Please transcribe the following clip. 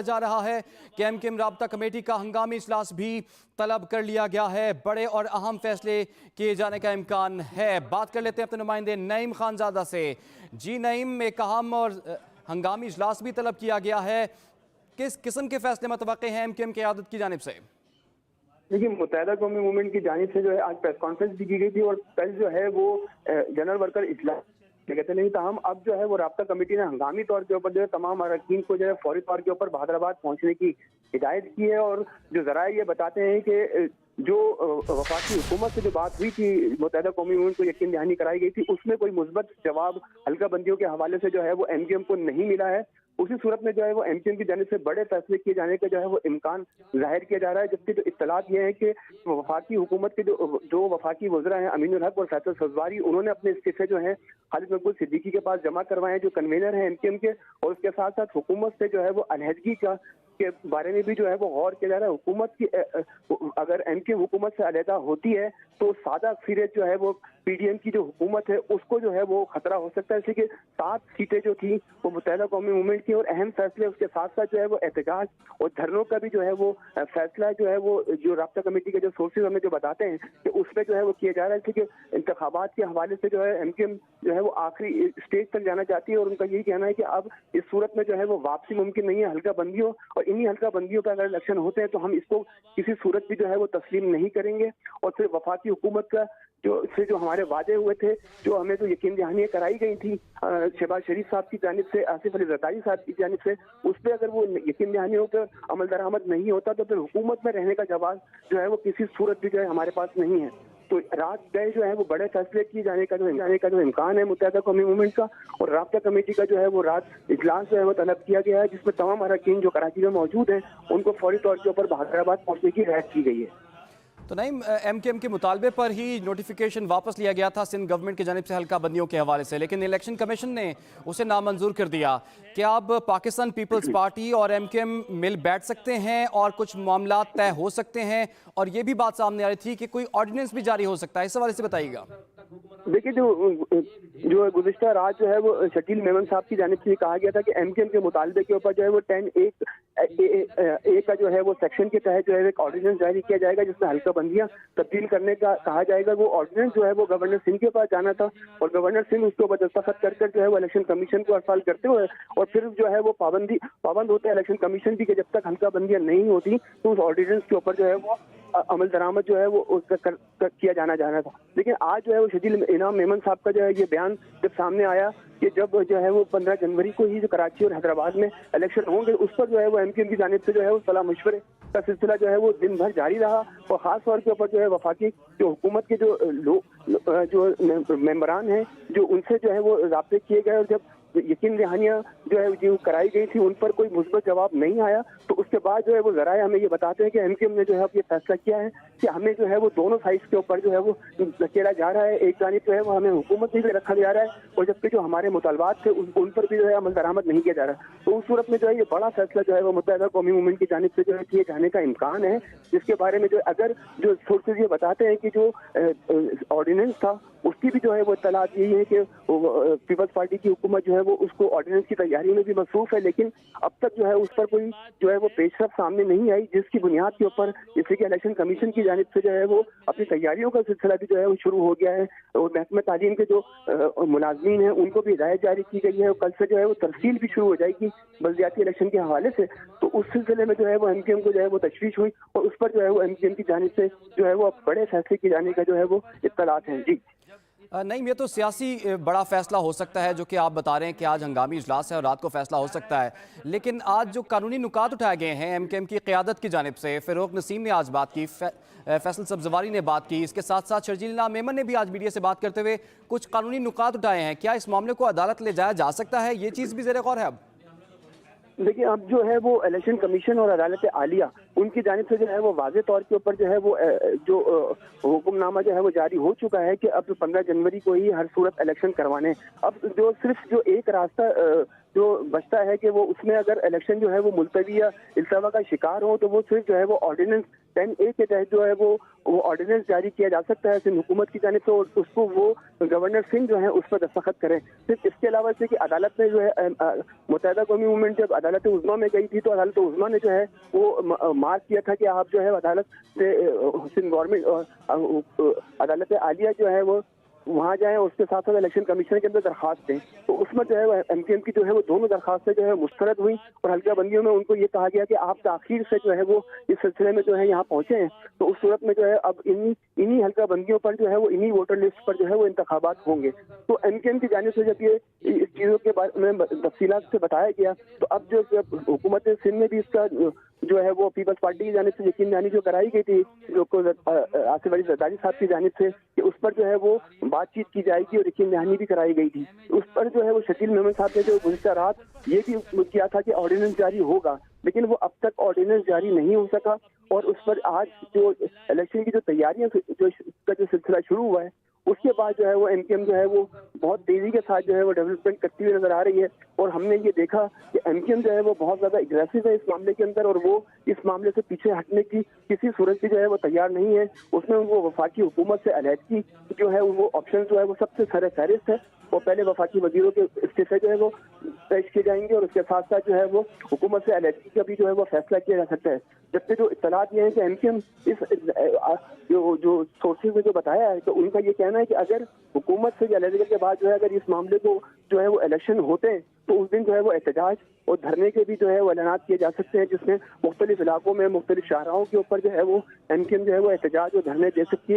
जा रहा है कि एमकेएम राब्ता कमेटी का हंगामी इजलास भी तलब कर लिया गया है। बड़े और अहम फैसले किए जाने का इम्कान है। बात कर लेते हैं अपने नुमाइंदे नईम खानजादा से। जी नईम, एक अहम और हंगामी इजलास भी तलब किया गया है। किस किस्म के फैसले मुतवक्के हैं एमकेएम की क़यादत की जानिब से? देखिए, मुत्तहिदा कौमी मूवमेंट की जानिब से जो है आज प्रेस कॉन्फ्रेंस भी की गई थी और कल जो है वो जनरल वर्कर इजलास कहते नहीं था। हम अब जो है वो राब्ता कमेटी ने हंगामी तौर के ऊपर जो है तमाम अरकान को जो है फौरी तौर के ऊपर बहादुराबाद पहुंचने की हिदायत की है। और जो जराए ये बताते हैं कि जो वफाकी हुकूमत से जो बात हुई थी, मुत्तहिदा कौमी मूवमेंट को यकीन दहानी कराई गई थी, उसमें कोई मुस्बत जवाब हल्का बंदियों के हवाले से जो है वो एमकेएम को नहीं मिला है। उसी सूरत में जो है वो एमकेएम की जानिब से बड़े फैसले किए जाने का जो है वो इम्कान जाहिर किया जा रहा है। जबकि जो इत्तलात ये है कि वफाकी हुकूमत के जो वफाकी वज़रा हैं अमीनुल हक और फैसल सजवारी, उन्होंने अपने इस्तीफे जो है खालिद मकबूल सिद्दीकी के पास जमा करवाए, जो कन्वीनर हैं एमकेएम के। और उसके साथ साथ हुकूमत से जो है वो अलहदगी के बारे में भी जो है वो गौर किया जा रहा है। हुकूमत की अगर एमकेएम हुकूमत से अलहदा होती है तो सादा अक्सरियत जो है वो पीडीएम की जो हुकूमत है उसको जो है वो खतरा हो सकता है। इसलिए कि 7 सीटें जो थी वो मुत्तहिदा कौमी मूवमेंट की और अहम फैसले उसके साथ साथ जो है वो एहतजाज और धरनों का भी जो है वो फैसला जो है वो जो राब्ता कमेटी के जो सोर्सेज हमें जो बताते हैं कि उसमें जो है वो किया जा रहा है। क्योंकि इंतखाबात के हवाले से जो है एमकेएम जो है वो आखिरी स्टेज तक जाना चाहती है और उनका यही कहना है कि अब इस सूरत में जो है वो वापसी मुमकिन नहीं है हल्का बंदियों, और इन्हीं हल्का बंदियों पर अगर इलेक्शन होते हैं तो हम इसको किसी सूरत भी जो है वो तस्लीम नहीं करेंगे। और फिर वफाकी हुकूमत का जो हमारे वादे हुए थे, जो हमें तो यकीन दहानियां कराई गई थी शहबाज शरीफ साहब की जानिब से, आसिफ अली जरदारी साहब की जानिब से, उस पर अगर वो यकीन दहानियों पर अमल दरामद नहीं होता तो फिर हुकूमत में रहने का जवाब जो है वो किसी सूरत भी जो है हमारे पास नहीं है। तो रात गए जो है वो बड़े फैसले किए जाने का जो इम्कान है मुत्तहिदा कौमी मूवमेंट का। और राब्ता कमेटी का जो है वो रात इजलास जो है वो तलब किया गया है, जिसमें तमाम अरकान जो कराची में मौजूद हैं उनको फौरी तौर के ऊपर बहादुराबाद पहुंचने की हिदायत की गई है। तो नहीं, एमकेएम के मुतालबे पर ही नोटिफिकेशन वापस लिया गया था सिंध गवर्नमेंट की जानिब से हल्का बंदियों के हवाले से, लेकिन इलेक्शन कमीशन ने उसे नामंजूर कर दिया। क्या अब पाकिस्तान पीपल्स पार्टी और एमकेएम मिल बैठ सकते हैं और कुछ मामला तय हो सकते हैं? और ये भी बात सामने आ रही थी कि कोई ऑर्डिनेंस भी जारी हो सकता है, इस हवाले से बताइएगा। देखिए, जो गुज़िश्ता रात जो है वो शकील मेमन साहब की जानिब से कहा गया था कि एमकेएम के मुतालबे के ऊपर जो है वो 10A का जो है वो सेक्शन के तहत जो है एक ऑर्डिनेंस जारी किया जाएगा जिसमें हल्का बंदियां तब्दील करने का कहा जाएगा। वो ऑर्डिनेंस जो है वो गवर्नर सिंह के पास जाना था और गवर्नर सिंह उसके ऊपर दस्तखत कर जो है वो इलेक्शन कमीशन को अरसाल करते हुए और फिर जो है वो पाबंद होता है इलेक्शन कमीशन भी कि जब तक हल्का बंदियां नहीं होती तो उस ऑर्डिनेंस के ऊपर जो है वो अमल दरामद जो है वो उसका किया जाना था। लेकिन आज जो है वो शकील इनाम मेमन साहब का जो है ये बयान जब सामने आया कि जब जो है वो 15 जनवरी को ही जो कराची और हैदराबाद में इलेक्शन होंगे उस पर जो है वो एमकेएम की जानिब से जो है वो सलाह मशवरे का सिलसिला जो है वो दिन भर जारी रहा। और खास तौर के ऊपर जो है वफाकी जो हुकूमत के जो मेंबरान हैं जो उनसे जो है वो राब्ते किए गए और जब यकीन दहानियां जो है जो कराई गई थी उन पर कोई मुस्बत जवाब नहीं आया तो उसके बाद जो है वो जराए हमें ये बताते हैं कि एमकेएम ने जो है ये फैसला किया है कि हमें जो है वो दोनों साइड के ऊपर जो है वो धकेला जा रहा है। एक जानिब जो है वो हमें हुकूमत में भी रखा जा रहा है और जबकि जो हमारे मुतालबात थे उन पर भी जो है अमल दरामद नहीं किया जा रहा। तो उस सूरत में जो है ये बड़ा फैसला जो है वो मुत्तहिदा कौमी मूवमेंट की जानिब से जो है किए जाने का इम्कान है, जिसके बारे में जो अगर जो सोर्सेज ये बताते हैं कि जो ऑर्डिनेंस था उसकी भी जो है वो इत्तलात यही है कि पीपल्स पार्टी की हुकूमत जो है वो उसको ऑर्डिनेंस की तैयारी में भी मसरूफ है, लेकिन अब तक जो है उस पर कोई जो है वो पेशरफ सामने नहीं आई, जिसकी बुनियाद के ऊपर जैसे कि इलेक्शन कमीशन की जानिब से जो है वो अपनी तैयारियों का सिलसिला भी जो है वो शुरू हो गया है। और महकमा तालीम के जो मुलाजमीन हैं उनको भी हिदायत जारी की गई है और कल से जो है वो तरसील भी शुरू हो जाएगी बल्दियाती इलेक्शन के हवाले से। तो उस सिलसिले में जो है वो एमकेएम को जो है वो तशवीश हुई और उस पर जो है वो एमकेएम की जानिब से जो है वो बड़े फैसले किए जाने का जो है वो इत्तलात हैं। जी नहीं, ये तो सियासी बड़ा फैसला हो सकता है जो कि आप बता रहे हैं कि आज हंगामी इजलास है और रात को फैसला हो सकता है, लेकिन आज जो कानूनी नुकात उठाए गए हैं एमकेएम की क़यादत की जानिब से, फ़ारूक नसीम ने आज बात की, फैसल सब्जवारी ने बात की, इसके साथ साथ शर्जील इनाम मेमन ने भी आज मीडिया से बात करते हुए कुछ कानूनी नुकात उठाए हैं। क्या इस मामले को अदालत ले जाया जा सकता है? ये चीज़ भी ज़ेर गौर है। अब देखिए, अब जो है वो इलेक्शन कमीशन और अदालत आलिया उनकी जानिब से जो है वो वाज़े तौर के ऊपर जो है वो जो हुक्मनामा जो है वो जारी हो चुका है कि अब 15 जनवरी को ही हर सूरत इलेक्शन करवाने। अब जो सिर्फ जो एक रास्ता जो बचता है कि वो उसमें अगर इलेक्शन जो है वो मुलतवी या इल्तवा का शिकार हो तो वो सिर्फ जो है वो ऑर्डिनेंस 10A के तहत जो है वो ऑर्डिनेंस जारी किया जा सकता है सिंध हुकूमत की जानिब से, और उसको वो गवर्नर सिंह जो है उस पर दस्तखत करें। सिर्फ इसके अलावा से कि अदालत में जो है मुत्तहिदा कौमी मूवमेंट जब अदालत उज़्मा में गई थी तो अदालत उज़्मा ने जो है वो मार्क किया था कि आप जो है अदालत से सिंध गवर्नमेंट अदालत आलिया जो है वो वहाँ जाएं और उसके साथ साथ इलेक्शन कमीशन के अंदर दरखास्त दें। तो उसमें जो है MKM की जो है वो दोनों दरखास्तें जो है मुस्तरद हुई और हल्का बंदियों में उनको ये कहा गया कि आप ताखीर से जो है वो इस सिलसिले में जो है यहाँ पहुंचे हैं। तो उस सूरत में जो है अब इन्हीं हल्का बंदियों पर जो है वो इन्हीं वोटर लिस्ट पर जो है वो इंतखाबात होंगे। तो MKM की जानिब से जब ये इस चीज़ों के बारे में तफसीलात से बताया गया तो अब जो हुकूमत सिंध में भी इसका जो है वो पीपल्स पार्टी की जानिब से यकीन दहानी जो कराई गई थी जो आसिफ अली जरदारी साहब की जानिब से कि उस पर जो है वो बातचीत की जाएगी और यकीन दहानी भी कराई गई थी। उस पर जो है वो शकील मेमन साहब ने जो गुज़िश्ता रात ये भी किया था कि ऑर्डिनेंस जारी होगा, लेकिन वो अब तक ऑर्डिनेंस जारी नहीं हो सका। और उस पर आज जो इलेक्शन की जो तैयारियां जो सिलसिला शुरू हुआ है उसके बाद जो है वो MKM जो है वो बहुत तेजी के साथ जो है वो डेवलपमेंट करती हुई नजर आ रही है। और हमने ये देखा कि MKM जो है वो बहुत ज्यादा एग्रेसिव है इस मामले के अंदर और वो इस मामले से पीछे हटने की किसी सूरत की जो है वो तैयार नहीं है। उसमें वो वफाकी हुकूमत से अलहदगी जो है वो ऑप्शन जो है वो सबसे सर फहरिस्त है। वो पहले वफाकी वजीरों के इस्तीफे जो है वो पेश किए जाएंगे और उसके साथ साथ जो है वो हुकूमत से अलहदगी का भी जो है वो फैसला किया जा सकता है। जबकि जो इत्तलात ये है कि MKM इस जो सोर्सेज में जो बताया है तो उनका ये कहना है कि अगर हुकूमत से अलहदगी के बाद जो है अगर इस मामले को जो है वो इलेक्शन होते हैं तो उस दिन जो है वो एहतजाज और धरने के भी जो है वो ऐलानात किए जा सकते हैं, जिसमें मुख्तलिफ इलाकों में मुख्तलिफ शाहराहों के ऊपर जो है वो MKM जो है वो एहतजाज और धरने दे सकती है।